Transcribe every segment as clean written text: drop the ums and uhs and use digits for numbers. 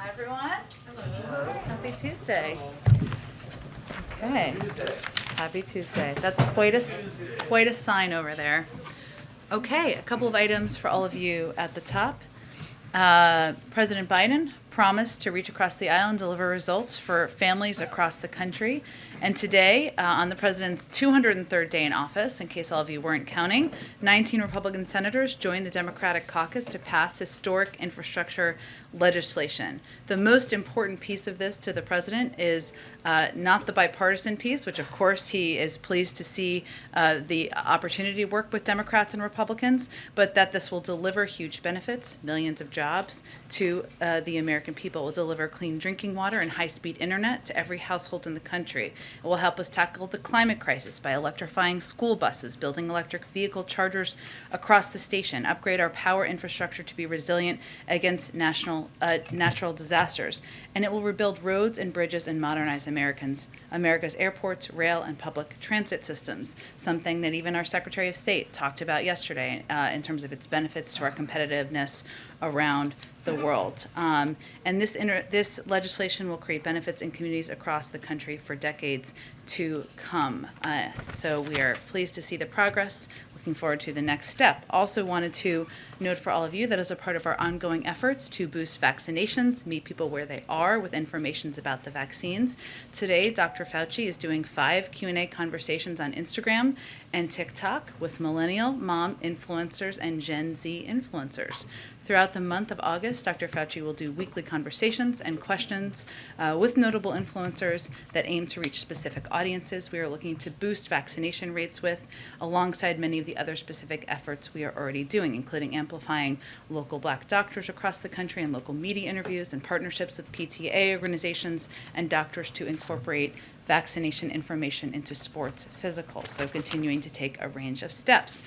Hi, everyone. Hello. Happy Tuesday. Okay. Happy Tuesday. That's quite a sign over there. Okay, a couple of items for all of you at the top. President Biden promised to reach across the aisle and deliver results for families across the country. And today, on the president's 203rd day in office, in case all of you weren't counting, 19 Republican senators joined the Democratic caucus to pass historic infrastructure legislation. The most important piece of this to the president is not the bipartisan piece, which of course he is pleased to see the opportunity to work with Democrats and Republicans, but that this will deliver huge benefits, millions of jobs to the American people. It will deliver clean drinking water and high-speed internet to every household in the country. It will help us tackle the climate crisis by electrifying school buses, building electric vehicle chargers across the station, upgrade our power infrastructure to be resilient against natural disasters, and it will rebuild roads and bridges and modernize America's airports, rail, and public transit systems, something that even our Secretary of State talked about yesterday in terms of its benefits to our competitiveness around the world. And this legislation will create benefits in communities across the country for decades to come. So we are pleased to see the progress. Looking forward to the next step. Also wanted to note for all of you that as a part of our ongoing efforts to boost vaccinations, meet people where they are with information about the vaccines, today Dr. Fauci is doing 5 Q&A conversations on Instagram and TikTok with millennial, mom influencers, and Gen Z influencers. Throughout the month of August, Dr. Fauci will do weekly conversations and questions with notable influencers that aim to reach specific audiences we are looking to boost vaccination rates with, alongside many of the other specific efforts we are already doing, including amplifying local Black doctors across the country and local media interviews and partnerships with PTA organizations and doctors to incorporate vaccination information into sports physicals, so continuing to take a range of steps.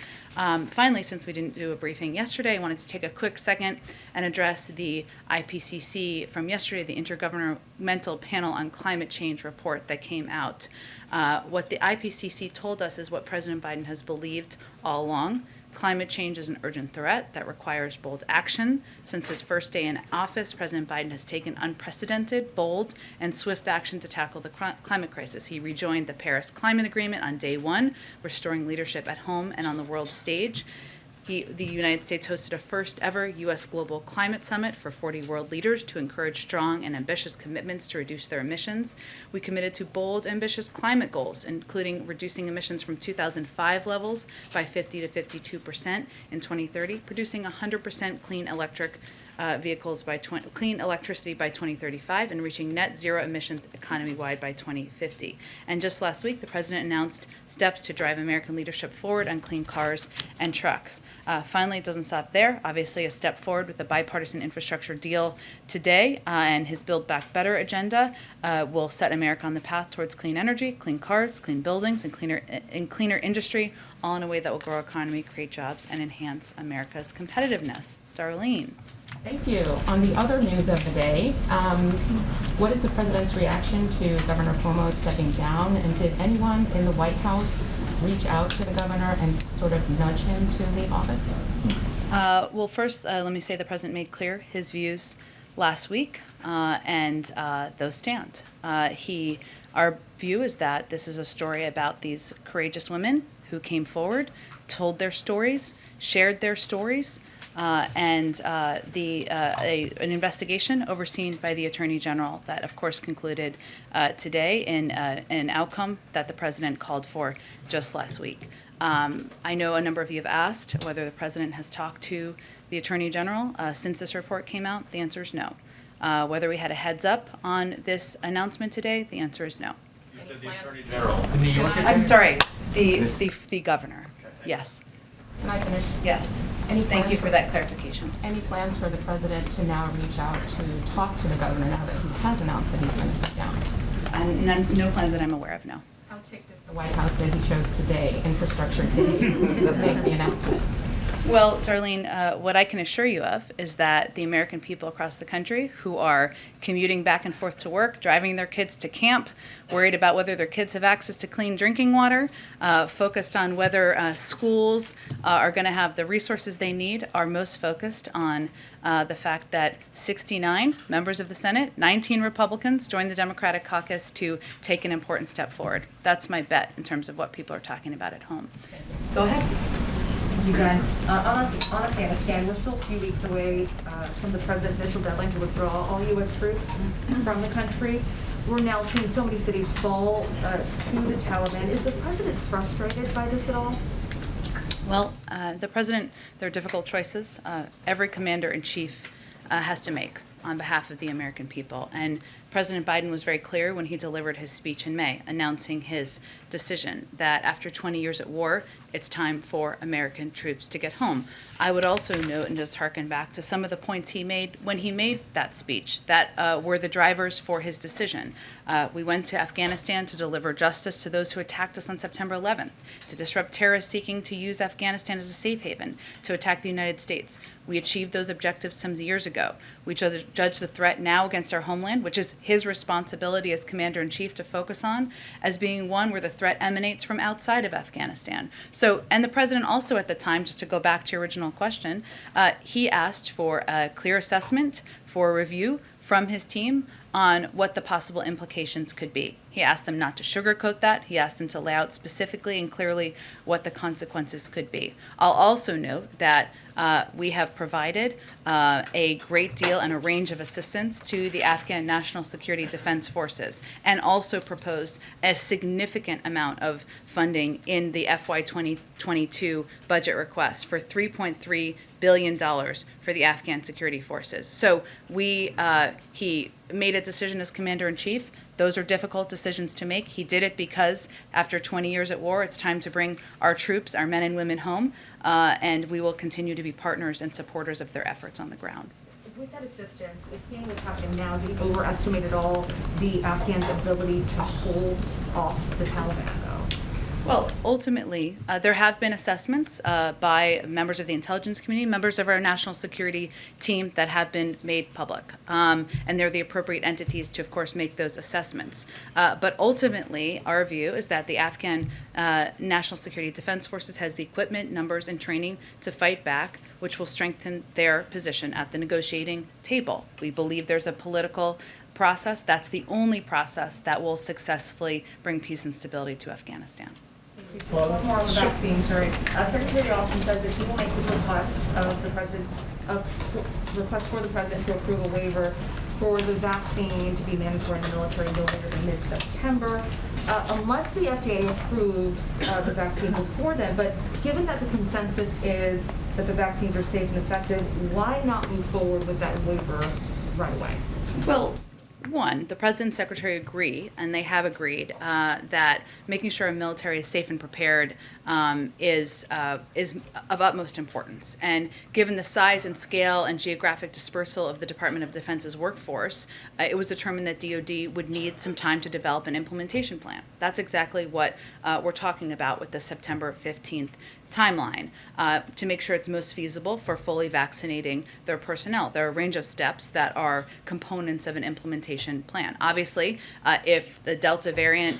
Finally, since we didn't do a briefing yesterday, I wanted to take a quick second and address the IPCC from yesterday, the Intergovernmental Panel on Climate Change report that came out. What the IPCC told us is what President Biden has believed all along. Climate change is an urgent threat that requires bold action. Since his first day in office, President Biden has taken unprecedented, bold, and swift action to tackle the climate crisis. He rejoined the Paris Climate Agreement on day one, restoring leadership at home and on the world stage. The United States hosted a first ever U.S. Global Climate Summit for 40 world leaders to encourage strong and ambitious commitments to reduce their emissions. We committed to bold, ambitious climate goals, including reducing emissions from 2005 levels by 50 to 52% in 2030, producing 100% clean clean electricity by 2035, and reaching net zero emissions economy-wide by 2050. And just last week, the president announced steps to drive American leadership forward on clean cars and trucks. Finally, it doesn't stop there. Obviously, a step forward with the bipartisan infrastructure deal today, and his Build Back Better agenda will set America on the path towards clean energy, clean cars, clean buildings, and cleaner industry, all in a way that will grow our economy, create jobs, and enhance America's competitiveness. Darlene. Thank you. On the other news of the day, what is the president's reaction to Governor Cuomo stepping down? And did anyone in the White House reach out to the governor and sort of nudge him to the office? Well, first, let me say the president made clear his views last week, and those stand. Our view is that this is a story about these courageous women who came forward, told their stories, shared their stories, and an investigation overseen by the Attorney General that, of course, concluded today in an outcome that the president called for just last week. I know a number of you have asked whether the president has talked to the Attorney General since this report came out. The answer is no. Whether we had a heads up on this announcement today, the answer is no. You said the Attorney General in New York. I'm sorry, the governor. Yes. Can I finish? Yes. Thank you for that clarification. Any plans for the president to now reach out to talk to the governor now that he has announced that he's going to step down? No plans that I'm aware of, no. How ticked is the White House that he chose today, Infrastructure Day, to make the announcement? Well, Darlene, what I can assure you of is that the American people across the country who are commuting back and forth to work, driving their kids to camp, worried about whether their kids have access to clean drinking water, focused on whether schools are going to have the resources they need, are most focused on the fact that 69 members of the Senate, 19 Republicans joined the Democratic caucus to take an important step forward. That's my bet in terms of what people are talking about at home. Go ahead. You got on Afghanistan, we're still a few weeks away from the president's initial deadline to withdraw all U.S. troops from the country. We're now seeing so many cities fall to the Taliban. Is the president frustrated by this at all? Well, the president, there are difficult choices every commander-in-chief has to make on behalf of the American people. And President Biden was very clear when he delivered his speech in May, announcing his decision that after 20 years at war, it's time for American troops to get home. I would also note and just hearken back to some of the points he made when he made that speech that were the drivers for his decision. We went to Afghanistan to deliver justice to those who attacked us on September 11th, to disrupt terrorists seeking to use Afghanistan as a safe haven, to attack the United States. We achieved those objectives some years ago. We judge the threat now against our homeland, which is his responsibility as commander-in-chief to focus on, as being one where the threat emanates from outside of Afghanistan. So, and the president also at the time, just to go back to your original question, he asked for a clear assessment, for a review from his team on what the possible implications could be. He asked them not to sugarcoat that. He asked them to lay out specifically and clearly what the consequences could be. I'll also note that we have provided a great deal and a range of assistance to the Afghan National Security Defense Forces, and also proposed a significant amount of funding in the FY 2022 budget request for $3.3 billion for the Afghan security forces. So he made a decision as commander-in-chief. Those are difficult decisions to make. He did it because after 20 years at war, it's time to bring our troops, our men and women home, and we will continue to be partners and supporters of their efforts on the ground. With that assistance, it's seeing what's happening now. Do you overestimate at all the Afghans' ability to hold off the Taliban, though? Well, ultimately, there have been assessments by members of the intelligence community, members of our national security team that have been made public. And they're the appropriate entities to, of course, make those assessments. But ultimately, our view is that the Afghan National Security Defense Forces has the equipment, numbers, and training to fight back, which will strengthen their position at the negotiating table. We believe there's a political process. That's the only process that will successfully bring peace and stability to Afghanistan. One more on the vaccine, sorry. Secretary Austin says that he will make his request of the president's request for the president to approve a waiver for the vaccine to be mandatory in the military no later than mid-September, unless the FDA approves the vaccine before then. But given that the consensus is that the vaccines are safe and effective, why not move forward with that waiver right away? Well, one, the president and secretary agree, and they have agreed, that making sure our military is safe and prepared is of utmost importance. And given the size and scale and geographic dispersal of the Department of Defense's workforce, it was determined that DoD would need some time to develop an implementation plan. That's exactly what we're talking about with the September 15th timeline, to make sure it's most feasible for fully vaccinating their personnel. There are a range of steps that are components of an implementation plan. Obviously, if the Delta variant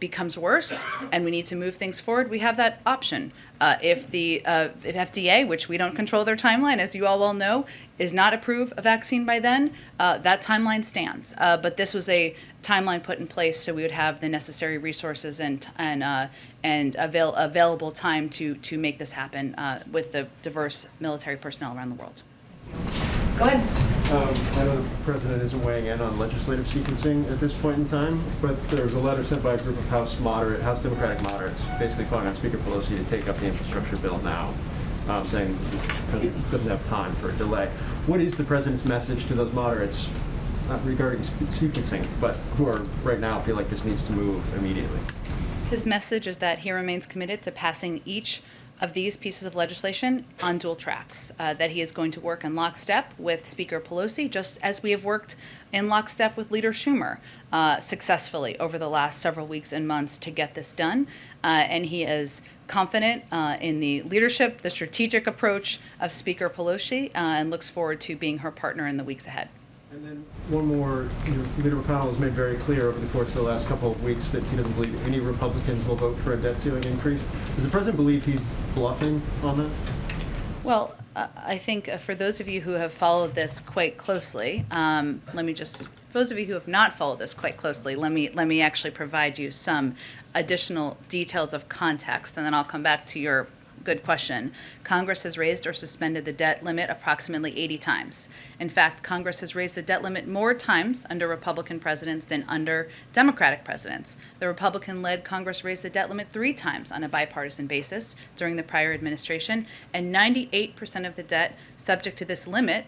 becomes worse and we need to move things forward, we have that option. If the if FDA, which we don't control their timeline, as you all well know, is not approve a vaccine by then, that timeline stands. But this was a timeline put in place so we would have the necessary resources and available time to make this happen with the diverse military personnel around the world. Go ahead. I know the president isn't weighing in on legislative sequencing at this point in time, but there was a letter sent by a group of House Democratic moderates, basically calling on Speaker Pelosi to take up the infrastructure bill now, saying the president doesn't have time for a delay. What is the president's message to those moderates, not regarding sequencing, but who are right now feel like this needs to move immediately? His message is that he remains committed to passing each of these pieces of legislation on dual tracks, that he is going to work in lockstep with Speaker Pelosi, just as we have worked in lockstep with Leader Schumer successfully over the last several weeks and months to get this done. And he is confident in the leadership, the strategic approach of Speaker Pelosi, and looks forward to being her partner in the weeks ahead. And then one more, Leader McConnell has made very clear over the course of the last couple of weeks that he doesn't believe any Republicans will vote for a debt ceiling increase. Does the president believe he's bluffing on that? Well, I think for those of you who have followed this quite closely, for those of you who have not followed this quite closely, let me actually provide you some additional details of context, and then I'll come back to your good question. Congress has raised or suspended the debt limit approximately 80 times. In fact, Congress has raised the debt limit more times under Republican presidents than under Democratic presidents. The Republican-led Congress raised the debt limit 3 times on a bipartisan basis during the prior administration, and 98% of the debt subject to this limit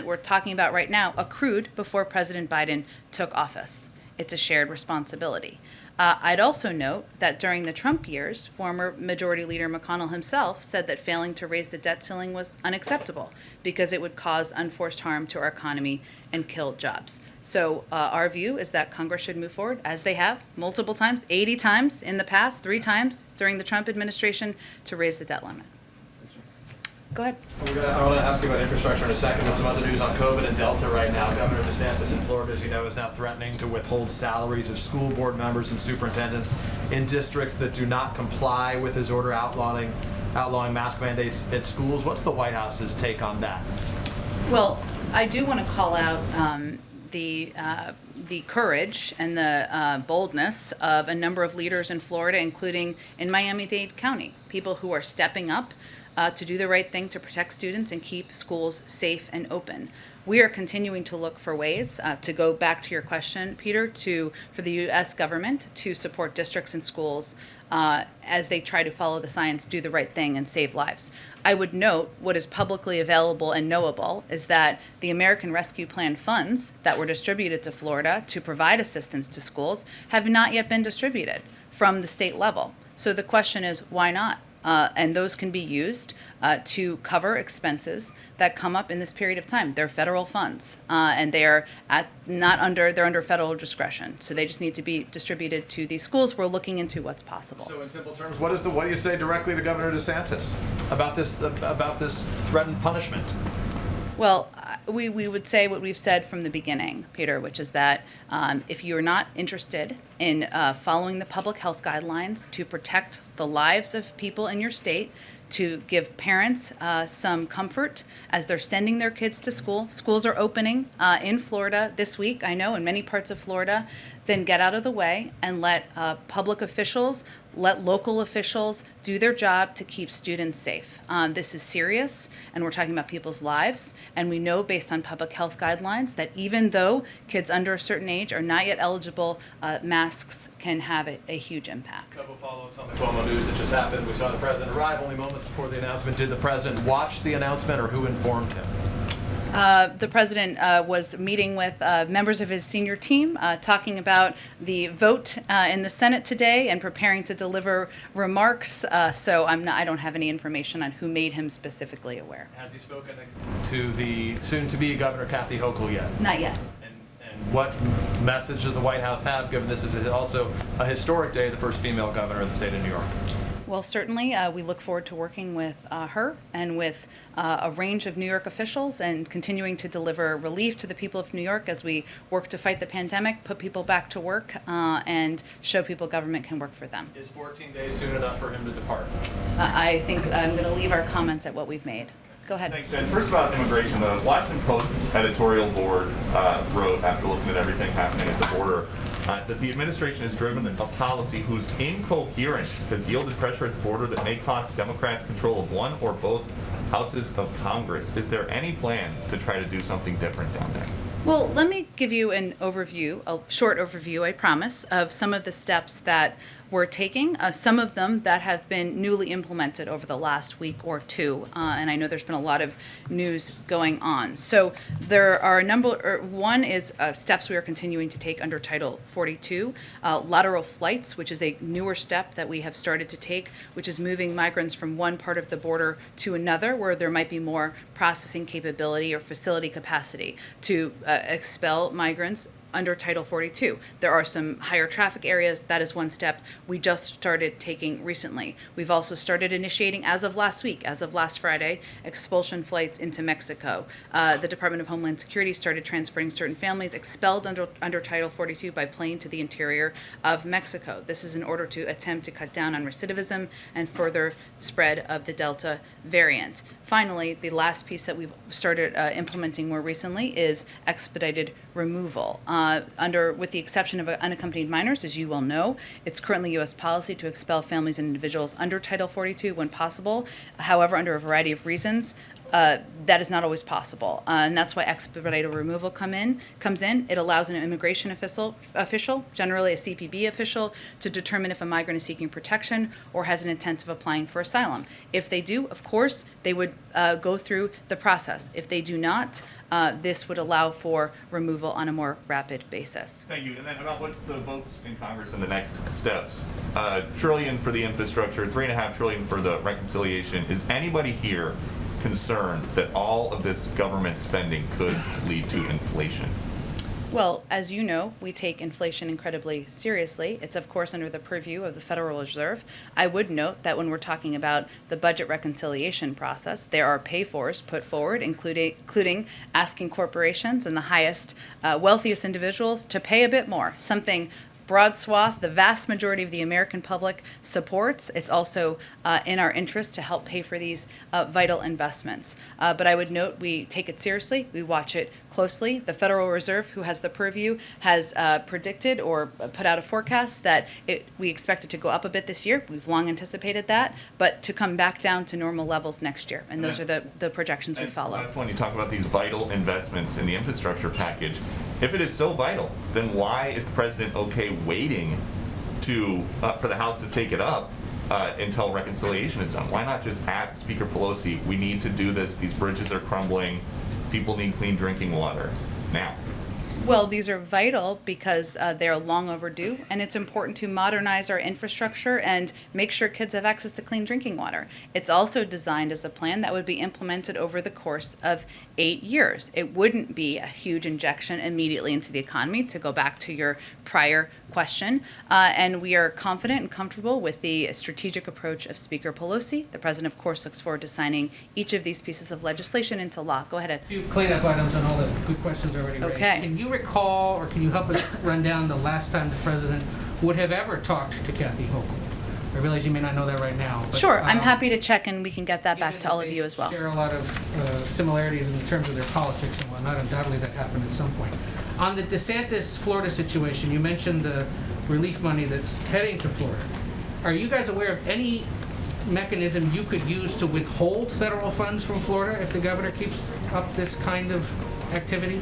we're talking about right now, accrued before President Biden took office. It's a shared responsibility. I'd also note that during the Trump years, former Majority Leader McConnell himself said that failing to raise the debt ceiling was unacceptable because it would cause unforced harm to our economy and kill jobs. So our view is that Congress should move forward, as they have multiple times, 80 times in the past, 3 times during the Trump administration, to raise the debt limit. Go ahead. I want to ask you about infrastructure in a second, but some other news on COVID and Delta right now. Governor DeSantis in Florida, as you know, is now threatening to withhold salaries of school board members and superintendents in districts that do not comply with his order outlawing mask mandates at schools. What's the White House's take on that? Well, I do want to call out the courage and the boldness of a number of leaders in Florida, including in Miami-Dade County, people who are stepping up to do the right thing to protect students and keep schools safe and open. We are continuing to look for ways, to go back to your question, Peter, for the U.S. government to support districts and schools as they try to follow the science, do the right thing, and save lives. I would note what is publicly available and knowable is that the American Rescue Plan funds that were distributed to Florida to provide assistance to schools have not yet been distributed from the state level. So the question is, why not? And those can be used to cover expenses that come up in this period of time. They're federal funds, and they're under federal discretion. So they just need to be distributed to these schools. We're looking into what's possible. So in simple terms, what do you say directly to Governor DeSantis about this threatened punishment? Well, we would say what we've said from the beginning, Peter, which is that if you're not interested in following the public health guidelines to protect the lives of people in your state, to give parents some comfort as they're sending their kids to school. Schools are opening in Florida this week, I know, in many parts of Florida. Then get out of the way and let public officials, let local officials do their job to keep students safe. This is serious, and we're talking about people's lives. And we know based on public health guidelines that even though kids under a certain age are not yet eligible, masks can have a huge impact. A couple follow-ups on the Cuomo news that just happened. We saw the president arrive only moments before the announcement. Did the president watch the announcement, or who informed him? The president was meeting with members of his senior team, talking about the vote in the Senate today and preparing to deliver remarks. So I don't have any information on who made him specifically aware. Has he spoken to the soon-to-be Governor Kathy Hochul yet? Not yet. And what message does the White House have, given this is also a historic day, the first female governor of the state of New York? Well, certainly, we look forward to working with her and with a range of New York officials and continuing to deliver relief to the people of New York as we work to fight the pandemic, put people back to work, and show people government can work for them. Is 14 days soon enough for him to depart? I think I'm going to leave our comments at what we've made. Go ahead. Thanks, Jen. First about immigration, the Washington Post's editorial board wrote, after looking at everything happening at the border, that the administration has driven a policy whose incoherence has yielded pressure at the border that may cost Democrats control of one or both houses of Congress. Is there any plan to try to do something different down there? Well, let me give you an overview, a short overview, I promise, of some of the steps that we're taking, some of them that have been newly implemented over the last week or two, and I know there's been a lot of news going on. So there are a number, one is steps we are continuing to take under Title 42, lateral flights, which is a newer step that we have started to take, which is moving migrants from one part of the border to another where there might be more processing capability or facility capacity to expel migrants under Title 42. There are some higher traffic areas. That is one step we just started taking recently. We've also started initiating, as of last week, as of last Friday, expulsion flights into Mexico. The Department of Homeland Security started transporting certain families expelled under Title 42 by plane to the interior of Mexico. This is in order to attempt to cut down on recidivism and further spread of the Delta variant. Finally, the last piece that we've started implementing more recently is expedited removal. With the exception of unaccompanied minors, as you well know, it's currently U.S. policy to expel families and individuals under Title 42 when possible. However, under a variety of reasons, that is not always possible, and that's why expedited removal comes in. It allows an immigration official, generally a CPB official, to determine if a migrant is seeking protection or has an intent of applying for asylum. If they do, of course, they would go through the process. If they do not, this would allow for removal on a more rapid basis. Thank you. And then about what the votes in Congress and the next steps. $1 trillion for the infrastructure, $3.5 trillion for the reconciliation. Is anybody here concerned that all of this government spending could lead to inflation? Well, as you know, we take inflation incredibly seriously. It's, of course, under the purview of the Federal Reserve. I would note that when we're talking about the budget reconciliation process, there are pay-fors put forward, including asking corporations and the highest, wealthiest individuals to pay a bit more, something broad swath, the vast majority of the American public supports. It's also in our interest to help pay for these vital investments. But I would note we take it seriously. We watch it closely. The Federal Reserve, who has the purview, has predicted or put out a forecast that we expect it to go up a bit this year. We've long anticipated that, but to come back down to normal levels next year. And those are the projections we follow. Last one, you talk about these vital investments in the infrastructure package. If it is so vital, then why is the president okay waiting for the House to take it up until reconciliation is done? Why not just ask Speaker Pelosi, we need to do this, these bridges are crumbling, people need clean drinking water now? Well, these are vital because they're long overdue, and it's important to modernize our infrastructure and make sure kids have access to clean drinking water. It's also designed as a plan that would be implemented over the course of 8 years. It wouldn't be a huge injection immediately into the economy, to go back to your prior question. And we are confident and comfortable with the strategic approach of Speaker Pelosi. The president, of course, looks forward to signing each of these pieces of legislation into law. Go ahead, Ed. A few cleanup items on all the good questions already raised. Okay. Can you recall, or can you help us run down the last time the president would have ever talked to Kathy Hochul? I realize you may not know that right now. But, Sure, I'm happy to check, and we can get that back given to all that of they you as well. Share a lot of similarities in terms of their politics and whatnot. Undoubtedly, that happened at some point. On the DeSantis Florida situation, you mentioned the relief money that's heading to Florida. Are you guys aware of any mechanism you could use to withhold federal funds from Florida if the governor keeps up this kind of activity?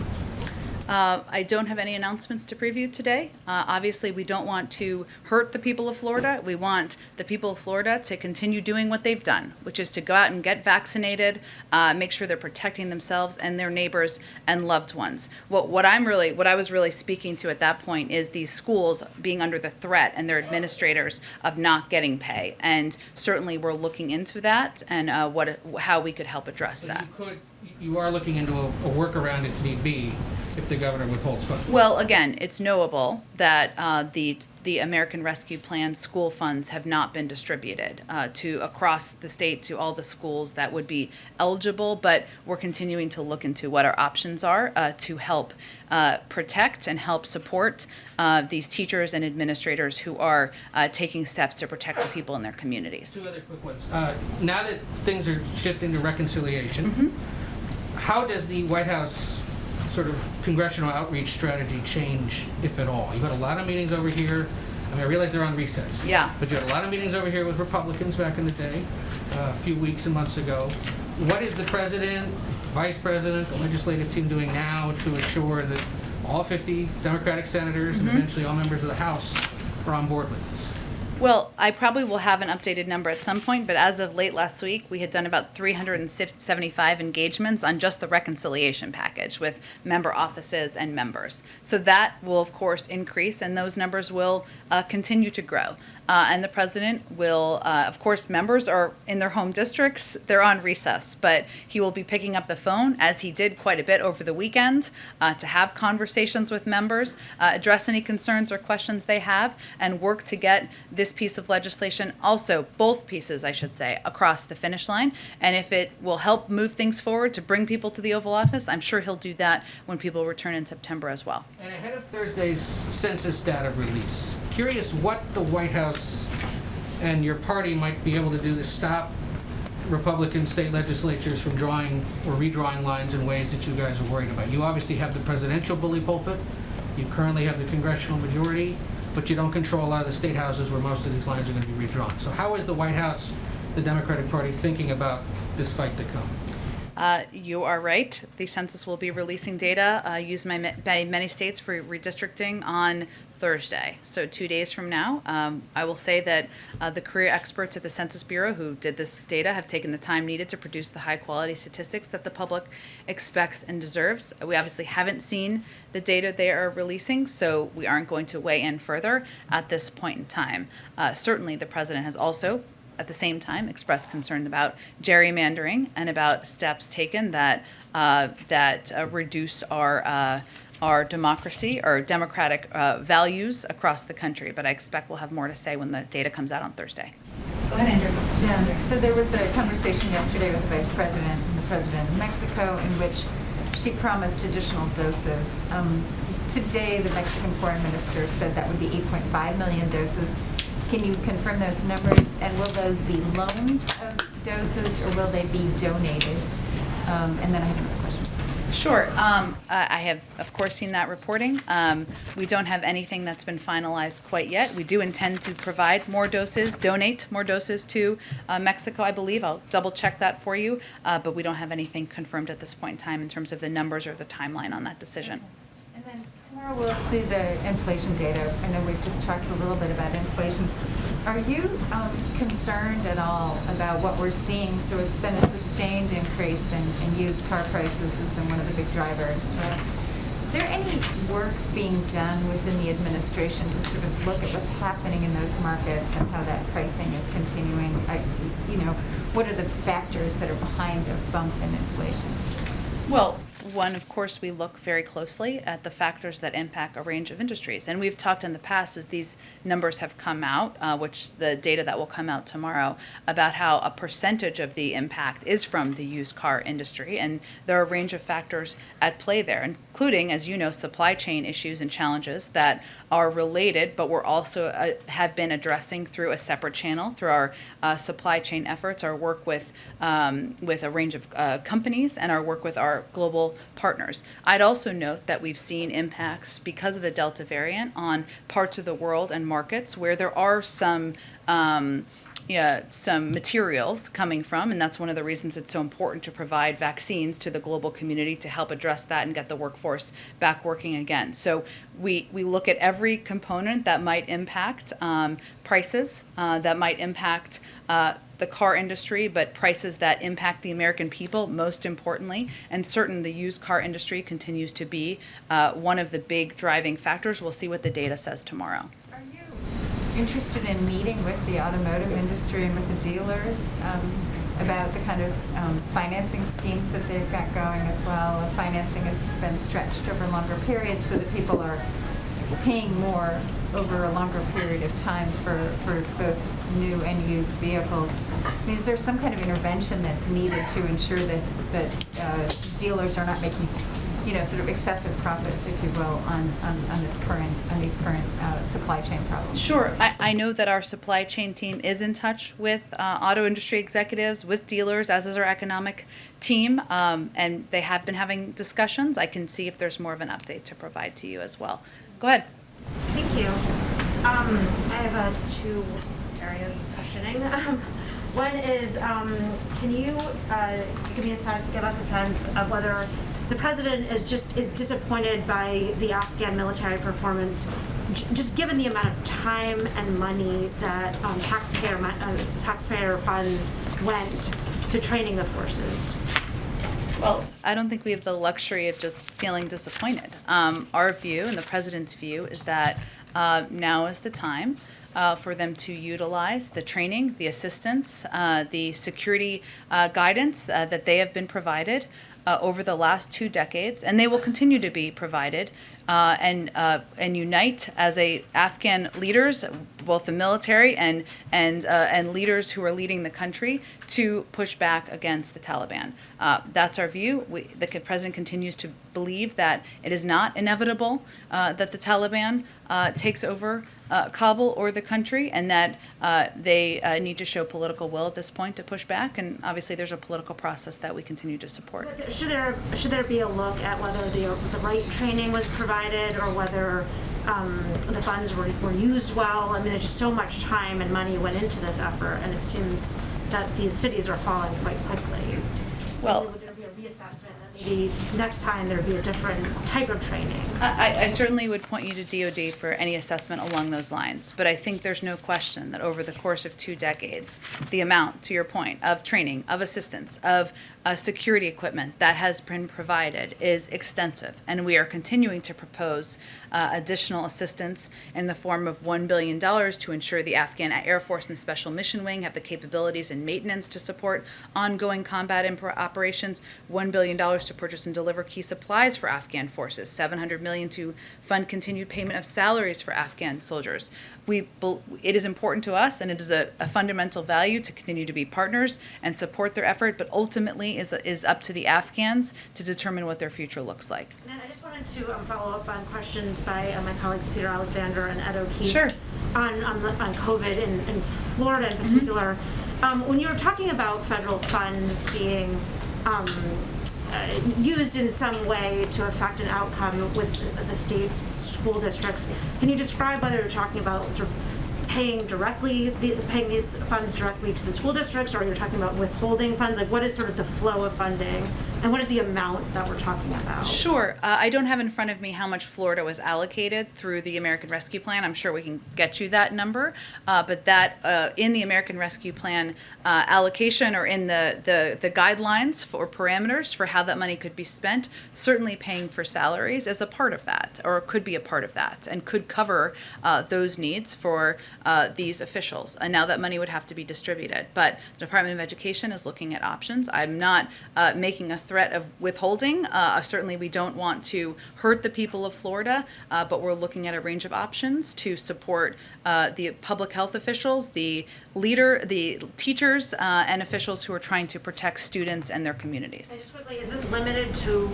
I don't have any announcements to preview today. Obviously, we don't want to hurt the people of Florida. We want the people of Florida to continue doing what they've done, which is to go out and get vaccinated, make sure they're protecting themselves and their neighbors and loved ones. What I was really speaking to at that point is these schools being under the threat and their administrators of not getting pay. And certainly we're looking into that and how we could help address that. You are looking into a workaround if need be, if the governor withholds funds. Well, again, it's knowable that the American Rescue Plan school funds have not been distributed to across the state to all the schools that would be eligible, but we're continuing to look into what our options are to help protect and help support these teachers and administrators who are taking steps to protect the people in their communities. Two other quick ones. Now that things are shifting to reconciliation, how does the White House sort of congressional outreach strategy change, if at all? You had a lot of meetings over here. I mean, I realize they're on recess. Yeah. But you had a lot of meetings over here with Republicans back in the day, a few weeks and months ago. What is the president, vice president, the legislative team doing now to ensure that all 50 Democratic senators and eventually all members of the House are on board with this? Well, I probably will have an updated number at some point, but as of late last week, we had done about 375 engagements on just the reconciliation package with member offices and members. So that will, of course, increase, and those numbers will continue to grow. And the president will, of course, members are in their home districts, they're on recess, but he will be picking up the phone, as he did quite a bit over the weekend, to have conversations with members, address any concerns or questions they have, and work to get this piece of legislation, also both pieces, I should say, across the finish line. And if it will help move things forward to bring people to the Oval Office, I'm sure he'll do that when people return in September as well. And ahead of Thursday's census data release, curious what the White House and your party might be able to do to stop Republican state legislatures from drawing or redrawing lines in ways that you guys are worried about. You obviously have the presidential bully pulpit. You currently have the congressional majority, but you don't control a lot of the state houses where most of these lines are going to be redrawn. So how is the White House, the Democratic Party, thinking about this fight to come? You are right. The census will be releasing data used by many states for redistricting on Thursday. So 2 days from now, I will say that the career experts at the Census Bureau who did this data have taken the time needed to produce the high quality statistics that the public expects and deserves. We obviously haven't seen the data they are releasing, so we aren't going to weigh in further at this point in time. Certainly the president has also at the same time expressed concern about gerrymandering and about steps taken that reduce our democracy, our democratic values across the country. But I expect we'll have more to say when the data comes out on Thursday. Go ahead, Andrew. Yeah, so there was a conversation yesterday with the Vice President and the President of Mexico in which she promised additional doses. Today, the Mexican Foreign Minister said that would be 8.5 million doses. Can you confirm those numbers? And will those be loans of doses or will they be donated? And then I have another question. Sure. I have, of course, seen that reporting. We don't have anything that's been finalized quite yet. We do intend to provide more doses, donate more doses to Mexico, I believe. I'll double check that for you. But we don't have anything confirmed at this point in time in terms of the numbers or the timeline on that decision. And then tomorrow we'll see the inflation data. I know we've just talked a little bit about inflation. Are you concerned at all about what we're seeing? So it's been a sustained increase in used car prices has been one of the big drivers. Is there any work being done within the administration to sort of look at what's happening in those markets and how that pricing is continuing? What are the factors that are behind the bump in inflation? Well, one, of course, we look very closely at the factors that impact a range of industries. And we've talked in the past as these numbers have come out, which the data that will come out tomorrow, about how a percentage of the impact is from the used car industry. And there are a range of factors at play there, including, as you know, supply chain issues and challenges that are related, but we're also have been addressing through a separate channel, through our supply chain efforts, our work with a range of companies, and our work with our global partners. I'd also note that we've seen impacts because of the Delta variant on parts of the world and markets where there are some materials coming from, and that's one of the reasons it's so important to provide vaccines to the global community to help address that and get the workforce back working again. So we look at every component that might impact prices, that might impact the car industry, but prices that impact the American people, most importantly. And certainly the used car industry continues to be one of the big driving factors. We'll see what the data says tomorrow. Are you interested in meeting with the automotive industry and with the dealers about the kind of financing schemes that they've got going as well? Financing has been stretched over longer periods so that people are paying more over a longer period of time for both new and used vehicles. I mean, is there some kind of intervention that's needed to ensure that dealers are not making, sort of excessive profits, if you will, on these current supply chain problems? Sure. I know that our supply chain team is in touch with auto industry executives, with dealers, as is our economic team, and they have been having discussions. I can see if there's more of an update to provide to you as well. Go ahead. Thank you. I have two areas of questioning. One is, can you give us a sense of whether the president is disappointed by the Afghan military performance, just given the amount of time and money that taxpayer funds went to training the forces. Well, I don't think we have the luxury of just feeling disappointed. Our view and the president's view is that now is the time for them to utilize the training, the assistance, the security guidance that they have been provided over the last 2 decades, and they will continue to be provided, and unite as Afghan leaders, both the military and leaders who are leading the country, to push back against the Taliban. That's our view. The president continues to believe that it is not inevitable that the Taliban takes over Kabul or the country, and that they need to show political will at this point to push back. And obviously, there's a political process that we continue to support. Should there be a look at whether the right training was provided, or whether the funds were used well? I mean, there's just so much time and money went into this effort, and it seems that these cities are falling quite quickly. Well, would there be a reassessment that maybe next time there'd be a different type of training? I certainly would point you to DOD for any assessment along those lines, but I think there's no question that over the course of 2 decades, the amount, to your point, of training, of assistance, of security equipment that has been provided is extensive, and we are continuing to propose additional assistance in the form of $1 billion to ensure the Afghan Air Force and Special Mission Wing have the capabilities and maintenance to support ongoing combat operations, $1 billion to purchase and deliver key supplies for Afghan forces, $700 million to fund continued payment of salaries for Afghan soldiers. It is important to us, and it is a fundamental value to continue to be partners and support their effort, but ultimately is up to the Afghans to determine what their future looks like. And I just wanted to follow up on questions by my colleagues Peter Alexander and Ed O'Keefe. Sure. On COVID in Florida in particular. When you were talking about federal funds being used in some way to affect an outcome with the state school districts, can you describe whether you're talking about sort of paying these funds directly to the school districts, or you're talking about withholding funds? Like, what is sort of the flow of funding, and what is the amount that we're talking about? Sure. I don't have in front of me how much Florida was allocated through the American Rescue Plan. I'm sure we can get you that number, but that in the American Rescue Plan allocation, or in the guidelines for parameters for how that money could be spent, certainly paying for salaries is a part of that, or could be a part of that, and could cover those needs for these officials. And now that money would have to be distributed. But the Department of Education is looking at options. I'm not making a threat of withholding. Certainly we don't want to hurt the people of Florida, but we're looking at a range of options to support the public health officials, the teachers, and officials who are trying to protect students and their communities. And just quickly, is this limited to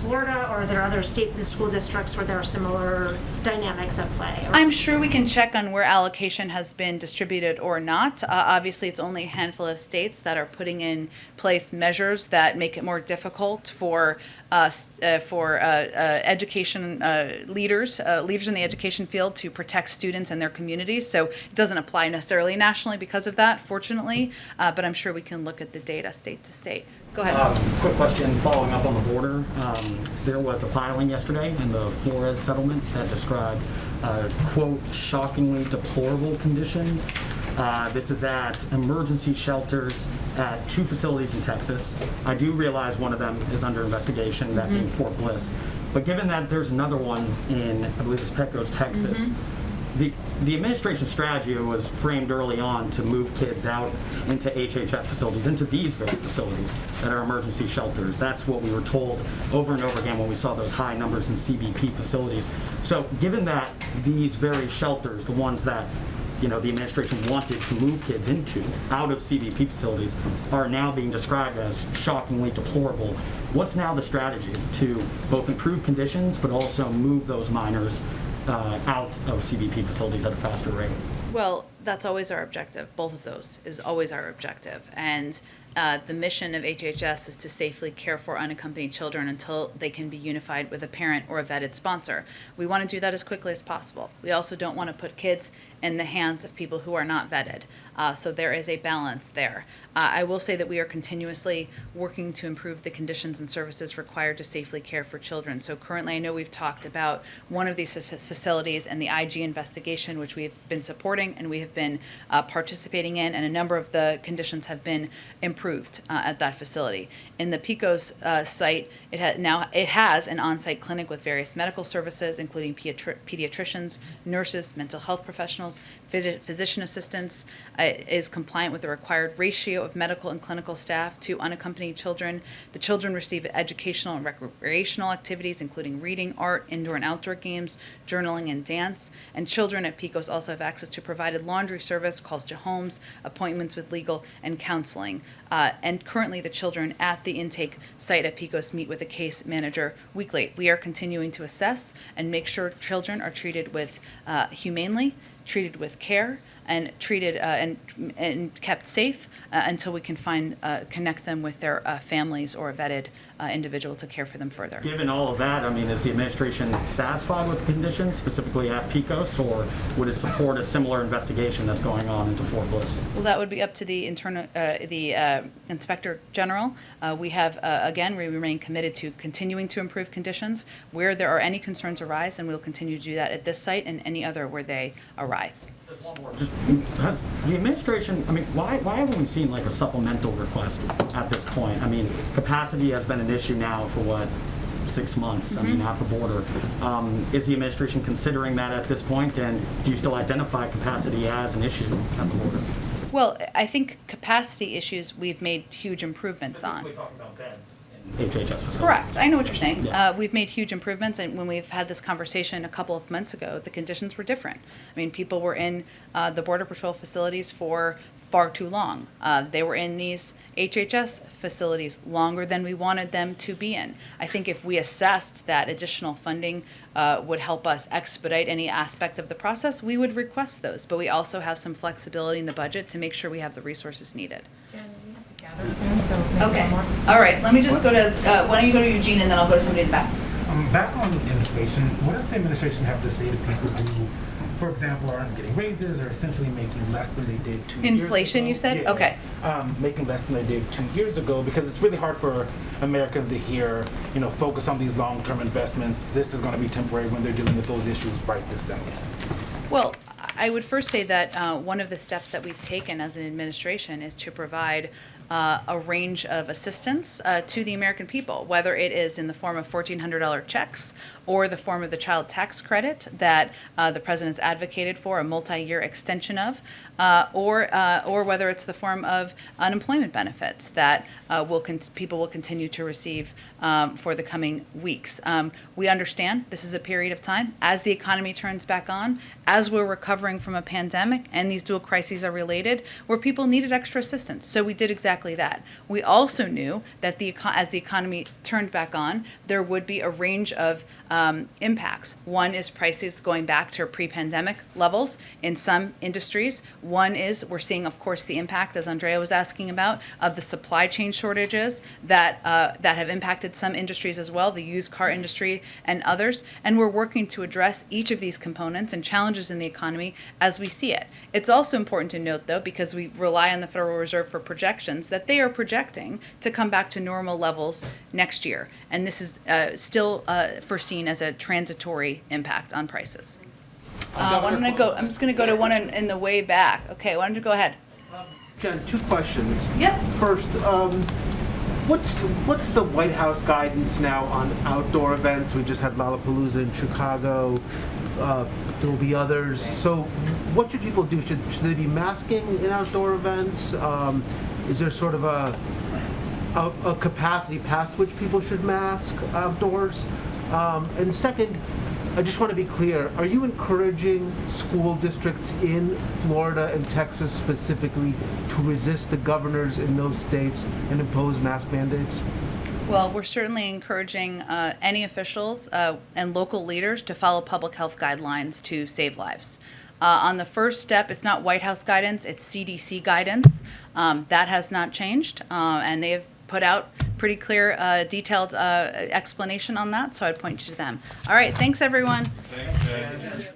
Florida, or are there other states and school districts where there are similar dynamics at play? I'm sure we can check on where allocation has been distributed or not. Obviously, it's only a handful of states that are putting in place measures that make it more difficult for education leaders in the education field to protect students and their communities. So it doesn't apply necessarily nationally because of that, fortunately, but I'm sure we can look at the data state to state. Go ahead. Quick question following up on the border. There was a filing yesterday in the Flores settlement that described, quote, shockingly deplorable conditions. This is at emergency shelters at 2 facilities in Texas. I do realize one of them is under investigation, that being Fort Bliss. But given that there's another one in, I believe it's Pecos, Texas, the administration strategy was framed early on to move kids out into HHS facilities, into these very facilities that are emergency shelters. That's what we were told over and over again when we saw those high numbers in CBP facilities. So given that these very shelters, the ones that the administration wanted to move kids out of CBP facilities, are now being described as shockingly deplorable, what's now the strategy to both improve conditions but also move those minors out of CBP facilities at a faster rate? Well, that's always our objective. Both of those is always our objective. And the mission of HHS is to safely care for unaccompanied children until they can be unified with a parent or a vetted sponsor. We want to do that as quickly as possible. We also don't want to put kids in the hands of people who are not vetted. So there is a balance there. I will say that we are continuously working to improve the conditions and services required to safely care for children. So currently, I know we've talked about one of these facilities and the IG investigation, which we've been supporting and we have been participating in, and a number of the conditions have been improved at that facility. In the Pecos site, it has an on-site clinic with various medical services, including pediatricians, nurses, mental health professionals, physician assistants. It is compliant with the required ratio of medical and clinical staff to unaccompanied children. The children receive educational and recreational activities, including reading, art, indoor and outdoor games, journaling, and dance. And children at Pecos also have access to provided laundry service, calls to homes, appointments with legal and counseling. And currently, the children at the intake site at Pecos meet with a case manager weekly. We are continuing to assess and make sure children are treated with humanely, treated with care, and treated and kept safe until we can connect them with their families or a vetted individual to care for them further. Given all of that, I mean, is the administration satisfied with the conditions, specifically at Pecos, or would it support a similar investigation that's going on into Fort Bliss? Well, that would be up to the Inspector General. We have, again, we remain committed to continuing to improve conditions where there are any concerns arise, and we'll continue to do that at this site and any other where they arise. Just one more. Just has the administration, I mean, why haven't we seen like a supplemental request at this point? I mean, capacity has been an issue now for what, 6 months, I mean, at the border. Is the administration considering that at this point, and do you still identify capacity as an issue at the border? Well, I think capacity issues we've made huge improvements on. Specifically talking about beds in HHS facilities. Correct. I know what you're saying. Yeah. We've made huge improvements, and when we've had this conversation a couple of months ago, the conditions were different. I mean, people were in the Border Patrol facilities for far too long. They were in these HHS facilities longer than we wanted them to be in. I think if we assessed that additional funding would help us expedite any aspect of the process, we would request those. But we also have some flexibility in the budget to make sure we have the resources needed. Jen, we have to gather soon, so maybe Okay. one more. All right. Let me just go to, why don't you go to Eugene and then I'll go to somebody in the back. Back on inflation, what does the administration have to say to people who, for example, aren't getting raises or essentially making less than they did 2 years ago? Inflation, you said? Yeah. Okay. Making less than they did 2 years ago, because it's really hard for Americans to hear, focus on these long-term investments. This is going to be temporary when they're dealing with those issues right this second. Well, I would first say that one of the steps that we've taken as an administration is to provide a range of assistance to the American people, whether it is in the form of $1,400 checks or the form of the child tax credit that the president has advocated for a multi-year extension of, or whether it's the form of unemployment benefits that people will continue to receive for the coming weeks. We understand this is a period of time as the economy turns back on, as we're recovering from a pandemic, and these dual crises are related, where people needed extra assistance. So we did exactly that. We also knew that as the economy turned back on, there would be a range of impacts. One is prices going back to pre-pandemic levels in some industries. One is we're seeing, of course, the impact, as Andrea was asking about, of the supply chain shortages that have impacted some industries as well, the used car industry and others. And we're working to address each of these components and challenges in the economy as we see it. It's also important to note, though, because we rely on the Federal Reserve for projections, that they are projecting to come back to normal levels next year. And this is still foreseen as a transitory impact on prices. I'm just going to go to one in the way back. Okay, why don't you go ahead? Jen, 2 questions. Yep. First, what's the White House guidance now on outdoor events? We just had Lollapalooza in Chicago. There will be others. So, what should people do? Should they be masking in outdoor events? Is there sort of a capacity past which people should mask outdoors? And second, I just want to be clear, are you encouraging school districts in Florida and Texas specifically to resist the governors in those states and impose mask mandates? Well, we're certainly encouraging any officials and local leaders to follow public health guidelines to save lives. On the first step, it's not White House guidance, it's CDC guidance. That has not changed, and they have put out pretty clear, detailed explanation on that, so I'd point you to them. All right, thanks, everyone. Thanks, Jen.